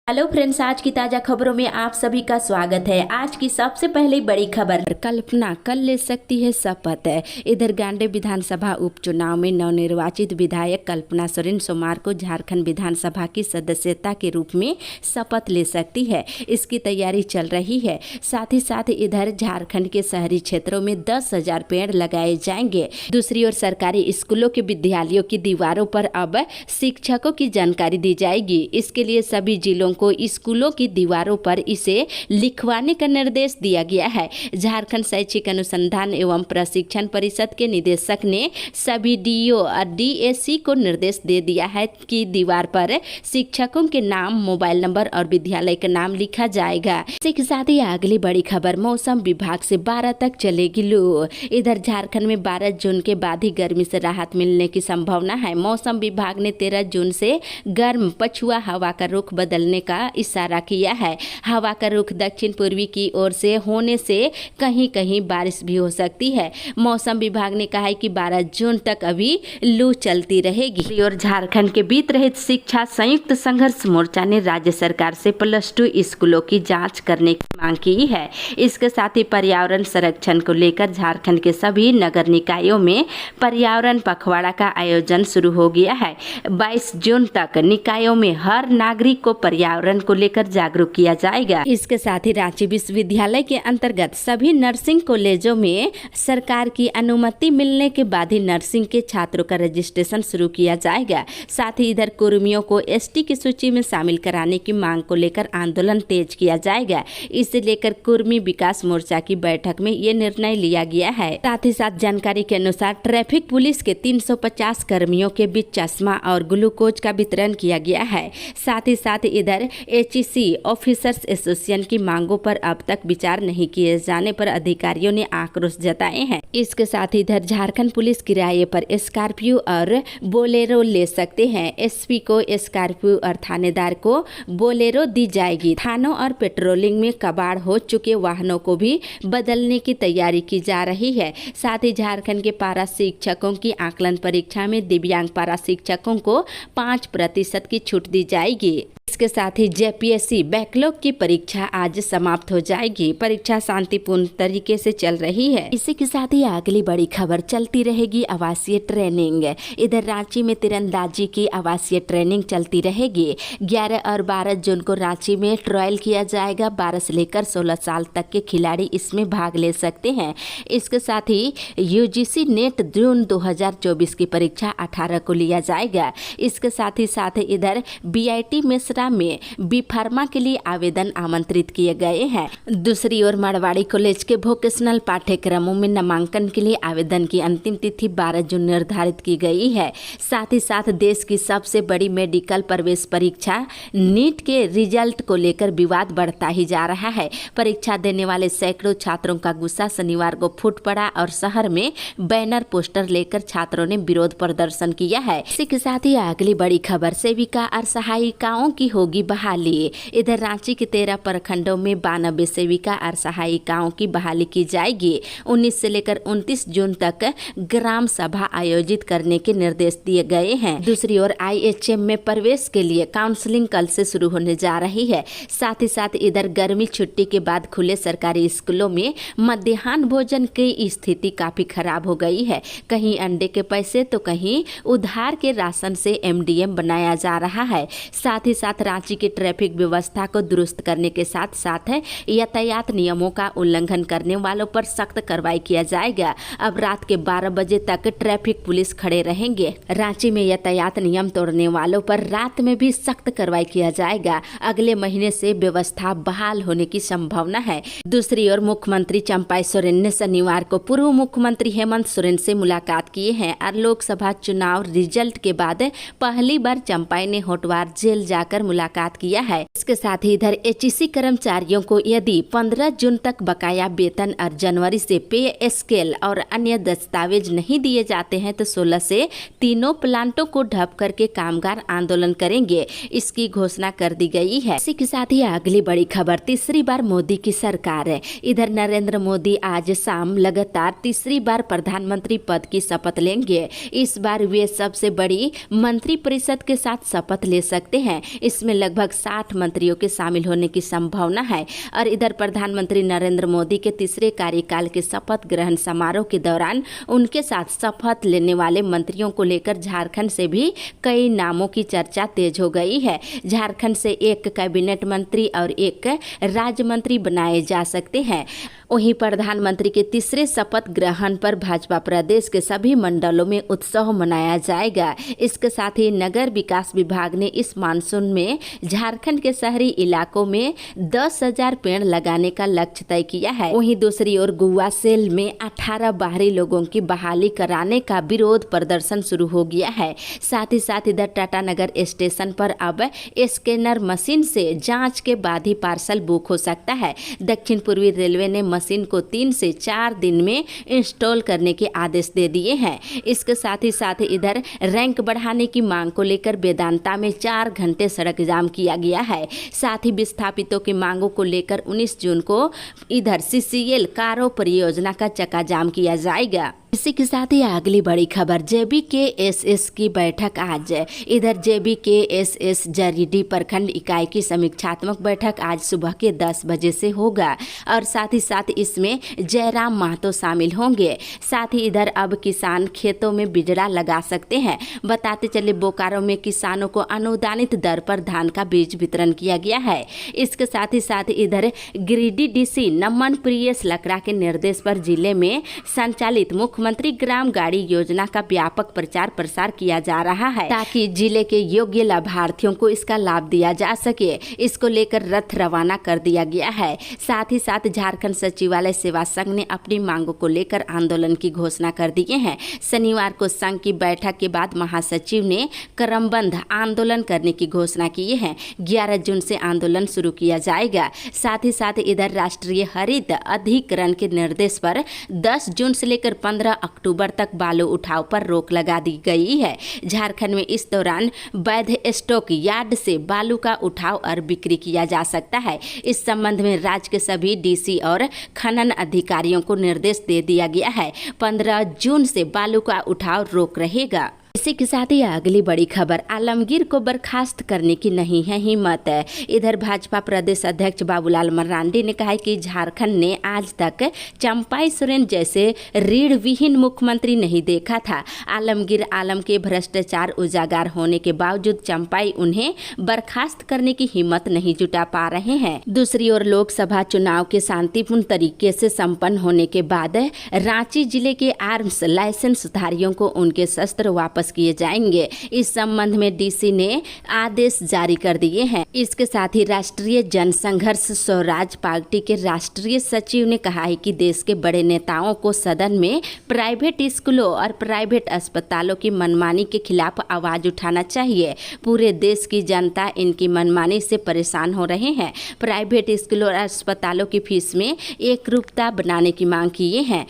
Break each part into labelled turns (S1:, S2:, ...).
S1: Hello friends, आज की ताजा खबरों में आप सभी का स्वागत है। आज की सबसे पहले बड़ी खबर, कल्पना कल ले सकती है शपथ। इधर गांडे विधानसभा उपचुनाव में नवनिर्वाचित विधायक कल्पना सोरेन सोमवार को झारखंड विधानसभा की सदस्यता के रूप में शपथ ले सकती है। इसकी तैयारी चल रही है। साथ ही साथ इधर झारखंड के शहरी क्षेत्रों में 10,000 पेड़ लगाए जाएंगे। दूसरी ओर सरकारी स्कूलों के विद्यालयों की दीवारों पर अब शिक्षकों की जानकारी दी जाएगी। इसके लिए सभी जिलों को स्कूलों की दीवारों पर इसे लिखवाने का निर्देश दिया गया है। झारखंड शैक्षिक अनुसंधान एवं प्रशिक्षण परिषद के निदेशक ने सभी डीओ और डीएससी को निर्देश दे दिया है कि दीवार पर शिक्षकों के नाम, मोबाइल नंबर और विद्यालय का नाम लिखा जाएगा। इसी के साथ ही अगली बड़ी खबर, मौसम विभाग से 12 तक चलेगी लू। इधर झारखंड में 12 जून के बाद ही गर्मी से राहत मिलने की संभावना है। मौसम विभाग ने 13 जून से गर्म पछुआ हवा का रुख बदलने का इशारा किया है। हवा का रुख दक्षिण पूर्वी की ओर से होने से कहीं कहीं बारिश भी हो सकती है। मौसम विभाग ने कहा है कि 12 जून तक अभी लू चलती रहेगी। और झारखंड के बीत रहित शिक्षा संयुक्त संघर्ष मोर्चा ने राज्य सरकार से +2 स्कूलों की जांच करने की मांग की है। इसके साथ ही पर्यावरण संरक्षण को लेकर झारखंड के सभी नगर निकायों में पर्यावरण पखवाड़ा का आयोजन शुरू हो गया है। 22 जून तक निकायों में हर नागरिक को पर्यावरण को लेकर जागरूक किया जाएगा। इसके साथ ही रांची विश्वविद्यालय के अंतर्गत सभी नर्सिंग कॉलेजों में सरकार की अनुमति मिलने के बाद ही नर्सिंग के छात्रों का रजिस्ट्रेशन शुरू किया जाएगा। साथ ही इधर कुर्मियों को एसटी की सूची में शामिल कराने की मांग को लेकर आंदोलन तेज किया जाएगा। इसे लेकर कुर्मी विकास मोर्चा की बैठक में ये निर्णय लिया गया है। साथ ही साथ जानकारी के अनुसार ट्रैफिक पुलिस के 350 कर्मियों के बीच चश्मा और ग्लूकोज का वितरण किया गया है। साथ ही साथ इधर एचईसी ऑफिसर्स एसोसिएशन की मांगों पर अब तक विचार नहीं किए जाने पर अधिकारियों ने आक्रोश जताए हैं। इसके साथ इधर झारखंड पुलिस किराए पर स्कॉर्पियो और बोलेरो ले सकते हैं। एसपी को स्कॉर्पियो और थानेदार को बोलेरो दी जाएगी। थानों और पेट्रोलिंग में कबाड़ हो चुके वाहनों को भी बदलने की तैयारी की जा रही है। साथ ही झारखंड के पारा शिक्षकों की आकलन परीक्षा में दिव्यांग पारा शिक्षकों को 5% की छूट दी जाएगी। इसके साथ ही जेपीएससी बैकलॉग की परीक्षा आज समाप्त हो जाएगी। परीक्षा शांतिपूर्ण तरीके से चल रही है। इसी के साथ ही अगली बड़ी खबर, चलती रहेगी आवासीय ट्रेनिंग। इधर रांची में तीरंदाजी की आवासीय ट्रेनिंग चलती रहेगी। 11 और 12 जून को रांची में ट्रायल किया जाएगा। 12 से लेकर 16 साल तक के खिलाड़ी इसमें भाग ले सकते हैं। इसके साथ ही यूजीसी नेट जून 2024 की परीक्षा 18 को लिया जाएगा। इसके साथ ही इधर बीआईटी मिश्रा में बी फार्मा के लिए आवेदन आमंत्रित किए गए हैं। दूसरी ओर मारवाड़ी कॉलेज के वोकेशनल पाठ्यक्रमों में नामांकन के लिए आवेदन की अंतिम तिथि 12 जून निर्धारित की गई है। साथ ही साथ देश की सबसे बड़ी मेडिकल प्रवेश परीक्षा नीट के रिजल्ट को लेकर विवाद बढ़ता ही जा रहा है। परीक्षा देने वाले सैकड़ों छात्रों का गुस्सा शनिवार को फूट पड़ा और शहर में बैनर पोस्टर लेकर छात्रों ने विरोध प्रदर्शन किया है। इसी के साथ ही अगली बड़ी खबर, सेविका और सहायिकाओं की होगी बहाली। इधर रांची के 13 प्रखंडों में 92 सेविका और सहायिकाओं की बहाली की जाएगी। 19 से लेकर 29 जून तक ग्राम सभा आयोजित करने के निर्देश दिए गए हैं। दूसरी ओर आईएचएम में प्रवेश के लिए काउंसलिंग कल से शुरू होने जा रही है। साथ इधर गर्मी छुट्टी के बाद खुले सरकारी स्कूलों में मध्याह्न भोजन की स्थिति काफी खराब हो गई है। कहीं अंडे के पैसे तो कहीं उधार के राशन से एमडीएम बनाया जा रहा है। साथ ही रांची की ट्रैफिक व्यवस्था को दुरुस्त करने के साथ साथ यातायात नियमों का उल्लंघन करने वालों पर सख्त कार्रवाई किया जाएगा। अब रात के 12 बजे तक ट्रैफिक पुलिस खड़े रहेंगे। रांची में यातायात नियम तोड़ने वालों पर रात में भी सख्त कार्रवाई किया जाएगा। अगले महीने से व्यवस्था बहाल होने की संभावना है। दूसरी ओर मुख्यमंत्री चंपाई सोरेन ने शनिवार को पूर्व मुख्यमंत्री हेमंत सोरेन से मुलाकात की है और लोकसभा चुनाव रिजल्ट के बाद पहली बार चंपाई ने होटवार जेल जाकर मुलाकात किया है। इसके साथ ही इधर एचईसी कर्मचारियों को यदि 15 जून तक बकाया वेतन और जनवरी से पे स्केल और अन्य दस्तावेज नहीं दिए जाते हैं तो 16 से तीनों प्लांटों को ढप करके कामगार आंदोलन करेंगे। इसकी घोषणा कर दी गई है। इसी के साथ ही अगली बड़ी खबर, तीसरी बार मोदी की सरकार है। इधर नरेंद्र मोदी आज शाम लगातार तीसरी बार प्रधानमंत्री पद की शपथ लेंगे। इस बार वे सबसे बड़ी मंत्रिपरिषद के साथ शपथ ले सकते हैं। इसमें लगभग 60 मंत्रियों के शामिल होने की संभावना है। और इधर प्रधानमंत्री नरेंद्र मोदी के तीसरे कार्यकाल के शपथ ग्रहण समारोह के दौरान उनके साथ शपथ लेने वाले मंत्रियों को लेकर झारखंड से भी कई नामों की चर्चा तेज हो गई है। झारखंड से एक कैबिनेट मंत्री और एक राज्य मंत्री बनाए जा सकते हैं। वहीं प्रधानमंत्री के तीसरे शपथ ग्रहण पर भाजपा प्रदेश के सभी मंडलों में उत्सव मनाया जाएगा। इसके साथ ही नगर विकास विभाग ने इस मानसून में झारखंड के शहरी इलाकों में 10,000 पेड़ लगाने का लक्ष्य तय किया है। वहीं दूसरी ओर गुआ सेल में 18 बाहरी लोगों की बहाली कराने का विरोध प्रदर्शन शुरू हो गया है। साथ ही साथ इधर टाटानगर स्टेशन पर अब स्कैनर मशीन से जांच के बाद ही पार्सल बुक हो सकता है। दक्षिण पूर्वी रेलवे ने मशीन को 3 से 4 दिन में इंस्टॉल करने के आदेश दे दिए हैं। इसके साथ ही इधर रैंक बढ़ाने की मांग को लेकर वेदांता में 4 घंटे सड़क जाम किया गया है। साथ ही विस्थापितों की मांगों को लेकर 19 जून को इधर CCL कारो परियोजना का चक्का जाम किया जाएगा। इसी के साथ ही अगली बड़ी खबर, JBKSS की बैठक आज। इधर JBKSS जरीडीह प्रखंड इकाई की समीक्षात्मक बैठक आज सुबह के 10 बजे से होगा और साथ ही इसमें जयराम महतो शामिल होंगे। साथ ही इधर अब किसान खेतों में बिजड़ा लगा सकते हैं। बताते चले बोकारो में किसानों को अनुदानित दर पर धान का बीज वितरण किया गया है। इसके साथ ही इधर गिरिडीह DC नमन प्रियस लकड़ा के निर्देश पर जिले में संचालित मुख्यमंत्री ग्राम गाड़ी योजना का व्यापक प्रचार प्रसार किया जा रहा है ताकि जिले के योग्य लाभार्थियों को इसका लाभ दिया जा सके। इसको लेकर रथ रवाना कर दिया गया है। साथ ही झारखंड सचिवालय सेवा संघ ने अपनी मांगों को लेकर आंदोलन की घोषणा कर दी है। शनिवार को संघ की बैठक के बाद महासचिव ने क्रमबद्ध आंदोलन करने की घोषणा की है। 11 जून से आंदोलन शुरू किया जाएगा। साथ ही इधर राष्ट्रीय हरित अधिकरण के निर्देश पर 10 जून से लेकर 15 अक्टूबर तक बालू उठाव पर रोक लगा दी गई है। झारखंड में इस दौरान वैध स्टॉक यार्ड से बालू का उठाव और बिक्री किया जा सकता है। इस संबंध में राज्य के सभी DC और खनन अधिकारियों को निर्देश दे दिया गया है। 15 जून से बालू का उठाव रोक रहेगा। इसी के साथ ही अगली बड़ी खबर, आलमगीर को बर्खास्त करने की नहीं है हिम्मत। इधर भाजपा प्रदेश अध्यक्ष बाबूलाल मरांडी ने कहा है कि झारखंड ने आज तक चंपाई सोरेन जैसे रीढ़ विहीन मुख्यमंत्री नहीं देखा था। आलमगीर आलम के भ्रष्टाचार उजागर होने के बावजूद चंपाई उन्हें बर्खास्त करने की हिम्मत नहीं जुटा पा रहे हैं। दूसरी ओर लोकसभा चुनाव के शांतिपूर्ण तरीके से संपन्न होने के बाद रांची जिले के आर्म्स लाइसेंस धारियों को उनके शस्त्र वापस किए जाएंगे। इस संबंध में DC ने आदेश जारी कर दिए हैं। इसके साथ ही राष्ट्रीय जनसंघर्ष स्वराज पार्टी के राष्ट्रीय सचिव ने कहा है कि देश के बड़े नेताओं को सदन में प्राइवेट स्कूलों और प्राइवेट अस्पतालों की मनमानी के खिलाफ आवाज उठाना चाहिए। पूरे देश की जनता इनकी मनमानी से परेशान हो रहे हैं। प्राइवेट स्कूलों और अस्पतालों की फीस में एकरूपता बनाने की मांग किए हैं।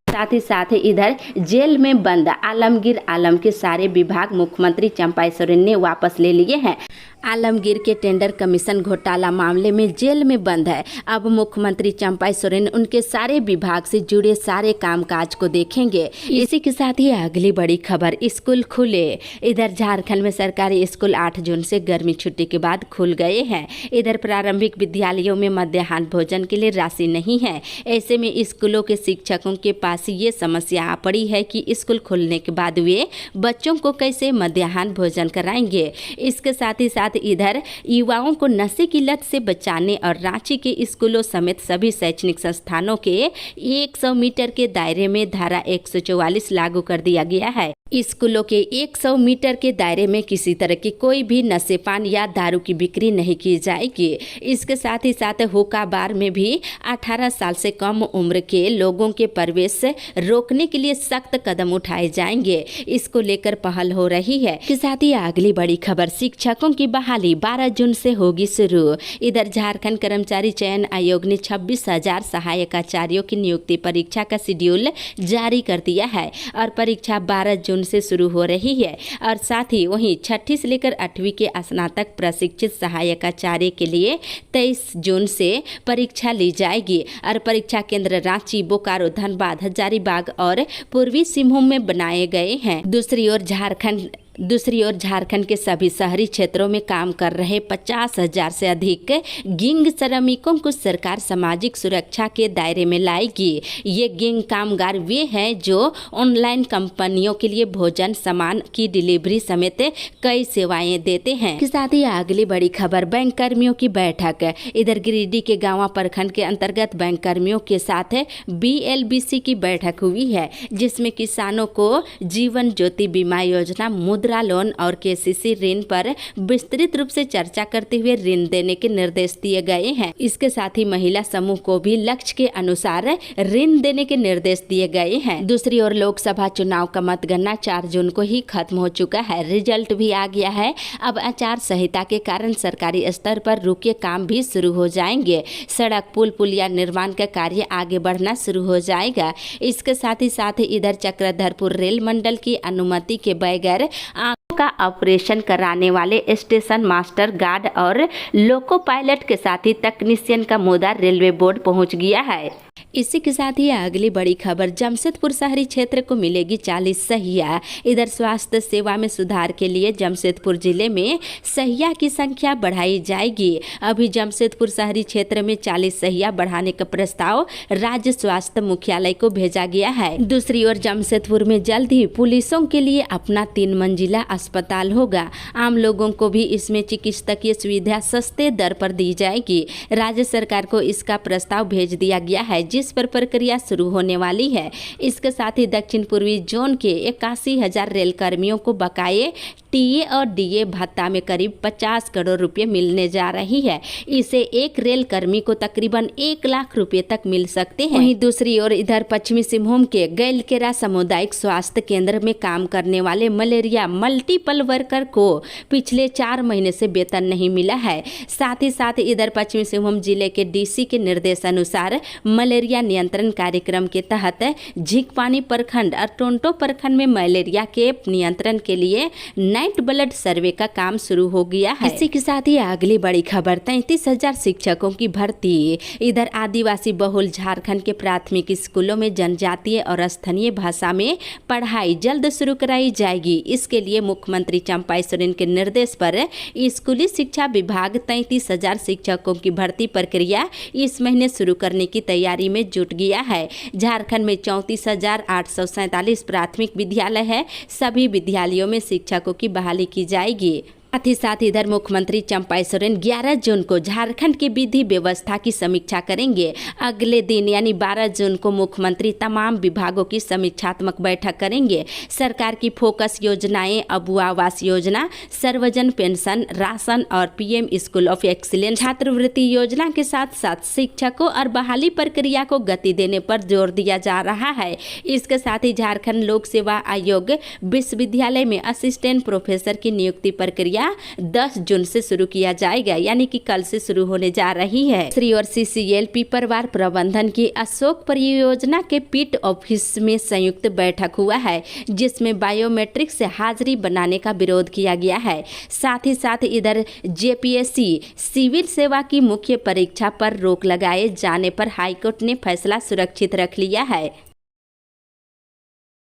S1: साथ ही इधर जेल में बंद आलमगीर आलम के सारे विभाग मुख्यमंत्री चंपाई सोरेन ने वापस ले लिए हैं। आलमगीर के टेंडर कमीशन घोटाला मामले में जेल में बंद है। अब मुख्यमंत्री चंपाई सोरेन उनके सारे विभाग से जुड़े सारे कामकाज को देखेंगे। इसी के साथ ही अगली बड़ी खबर, स्कूल खुले। इधर झारखंड में सरकारी स्कूल 8 जून से गर्मी छुट्टी के बाद खुल गए हैं। इधर प्रारंभिक विद्यालयों में मध्याह्न भोजन के लिए राशि नहीं है। ऐसे में स्कूलों के शिक्षकों के पास ये समस्या आ पड़ी है कि स्कूल खुलने के बाद वे बच्चों को कैसे मध्याह्न भोजन कराएंगे। इसके साथ ही इधर युवाओं को नशे की लत से बचाने और रांची के स्कूलों समेत सभी शैक्षणिक संस्थानों के 100 मीटर के दायरे में धारा 144 लागू कर दिया गया है। स्कूलों के 100 मीटर के दायरे में किसी तरह की कोई भी नशेपान या दारू की बिक्री नहीं की जाएगी। इसके साथ ही हुक्का बार में भी 18 साल से कम उम्र के लोगों के प्रवेश रोकने के लिए सख्त कदम उठाए जाएंगे। इसको लेकर पहल हो रही है। इसके साथ ही अगली बड़ी खबर, शिक्षकों की बहाली 12 जून से होगी शुरू। इधर झारखंड कर्मचारी चयन आयोग ने 26,000 सहायक आचार्यों की नियुक्ति परीक्षा का शेड्यूल जारी कर दिया है और परीक्षा 12 जून से शुरू हो रही है। और साथ ही वहीं 6ठी से लेकर 8वीं के स्नातक प्रशिक्षित सहायक आचार्य के लिए 23 जून से परीक्षा ली जाएगी और परीक्षा केंद्र रांची, बोकारो, धनबाद, हजारीबाग और पूर्वी सिंहभूम में बनाए गए हैं। दूसरी ओर झारखंड दूसरी ओर झारखंड के सभी शहरी क्षेत्रों में काम कर रहे 50,000 से अधिक गिग श्रमिकों को सरकार सामाजिक सुरक्षा के दायरे में लाएगी। ये गिग कामगार वे हैं जो ऑनलाइन कंपनियों के लिए भोजन, सामान की डिलीवरी समेत कई सेवाएं देते हैं। के साथ ही अगली बड़ी खबर, बैंक कर्मियों की बैठक। इधर गिरिडीह के गांवा प्रखंड के अंतर्गत बैंक कर्मियों के साथ BLBC की बैठक हुई है, जिसमें किसानों को जीवन ज्योति बीमा योजना, मुद्रा लोन और KCC ऋण पर विस्तृत रूप से चर्चा करते हुए ऋण देने के निर्देश दिए गए हैं। इसके साथ ही महिला समूह को भी लक्ष्य के अनुसार ऋण देने के निर्देश दिए गए हैं। दूसरी ओर लोकसभा चुनाव का मतगणना 4 जून को ही खत्म हो चुका है। रिजल्ट भी आ गया है। अब आचार संहिता के कारण सरकारी स्तर पर रुके काम भी शुरू हो जाएंगे। सड़क, पुल, पुलिया निर्माण का कार्य आगे बढ़ना शुरू हो जाएगा। इसके साथ ही इधर चक्रधरपुर रेल मंडल की अनुमति के बगैर आंखों का ऑपरेशन कराने वाले स्टेशन मास्टर, गार्ड और लोको पायलट के साथ ही तकनीशियन का मुद्दा रेलवे बोर्ड पहुंच गया है। इसी के साथ ही अगली बड़ी खबर, जमशेदपुर शहरी क्षेत्र को मिलेगी 40 सहिया। इधर स्वास्थ्य सेवा में सुधार के लिए जमशेदपुर जिले में सहिया की संख्या बढ़ाई जाएगी। अभी जमशेदपुर शहरी क्षेत्र में 40 सहिया बढ़ाने का प्रस्ताव राज्य स्वास्थ्य मुख्यालय को भेजा गया है। दूसरी ओर जमशेदपुर में जल्द ही पुलिसों के लिए अपना 3 मंजिला अस्पताल होगा। आम लोगों को भी इसमें चिकित्सकीय सुविधा सस्ते दर पर दी जाएगी। राज्य सरकार को इसका प्रस्ताव भेज दिया गया है, जिस पर प्रक्रिया शुरू होने वाली है। इसके साथ ही दक्षिण पूर्वी जोन के 81,000 रेल कर्मियों को बकाये TA और DA भत्ता में करीब 50 करोड़ रुपए मिलने जा रही है। इसे एक रेल कर्मी को तकरीबन 1 लाख रुपए तक मिल सकते हैं। वहीं दूसरी ओर इधर पश्चिमी सिंहभूम के गैलकेरा सामुदायिक स्वास्थ्य केंद्र में काम करने वाले मलेरिया मल्टीपल वर्कर को पिछले 4 महीने से वेतन नहीं मिला है। साथ ही इधर पश्चिमी सिंहभूम जिले के DC के निर्देशानुसार मलेरिया नियंत्रण कार्यक्रम के तहत झींकपानी प्रखंड और टोंटो प्रखंड में मलेरिया के नियंत्रण के लिए नाइट ब्लड सर्वे का काम शुरू हो गया है। इसी के साथ ही अगली बड़ी खबर, 33,000 शिक्षकों की भर्ती। इधर आदिवासी बहुल झारखंड के प्राथमिक स्कूलों में जनजातीय और स्थानीय भाषा में पढ़ाई जल्द शुरू कराई जाएगी। इसके लिए मुख्यमंत्री चंपाई सोरेन के निर्देश पर स्कूली शिक्षा विभाग 33,000 शिक्षकों की भर्ती प्रक्रिया इस महीने शुरू करने की तैयारी में जुट गया है। झारखंड में 34,847 प्राथमिक विद्यालय है। सभी विद्यालयों में शिक्षकों की बहाली की जाएगी। साथ ही इधर मुख्यमंत्री चंपाई सोरेन 11 जून को झारखंड की विधि व्यवस्था की समीक्षा करेंगे। अगले दिन यानी 12 जून को मुख्यमंत्री तमाम विभागों की समीक्षात्मक बैठक करेंगे। सरकार की फोकस योजनाएं, अबुआ आवास योजना, सर्वजन पेंशन, राशन और PM स्कूल ऑफ एक्सीलेंस छात्रवृत्ति योजना के साथ साथ शिक्षकों और बहाली प्रक्रिया को गति देने पर जोर दिया जा रहा है। इसके साथ ही झारखंड लोक सेवा आयोग विश्वविद्यालय में असिस्टेंट प्रोफेसर की नियुक्ति प्रक्रिया 10 जून से शुरू किया जाएगा, यानी कि कल से शुरू होने जा रही है। दूसरी ओर CCL पिपरवार प्रबंधन की अशोक परियोजना के पीट ऑफिस में संयुक्त बैठक हुआ है, जिसमें बायोमेट्रिक से हाजिरी बनाने का विरोध किया गया है। साथ ही इधर JPSC सिविल सेवा की मुख्य परीक्षा पर रोक लगाए जाने पर हाईकोर्ट ने फैसला सुरक्षित रख लिया है।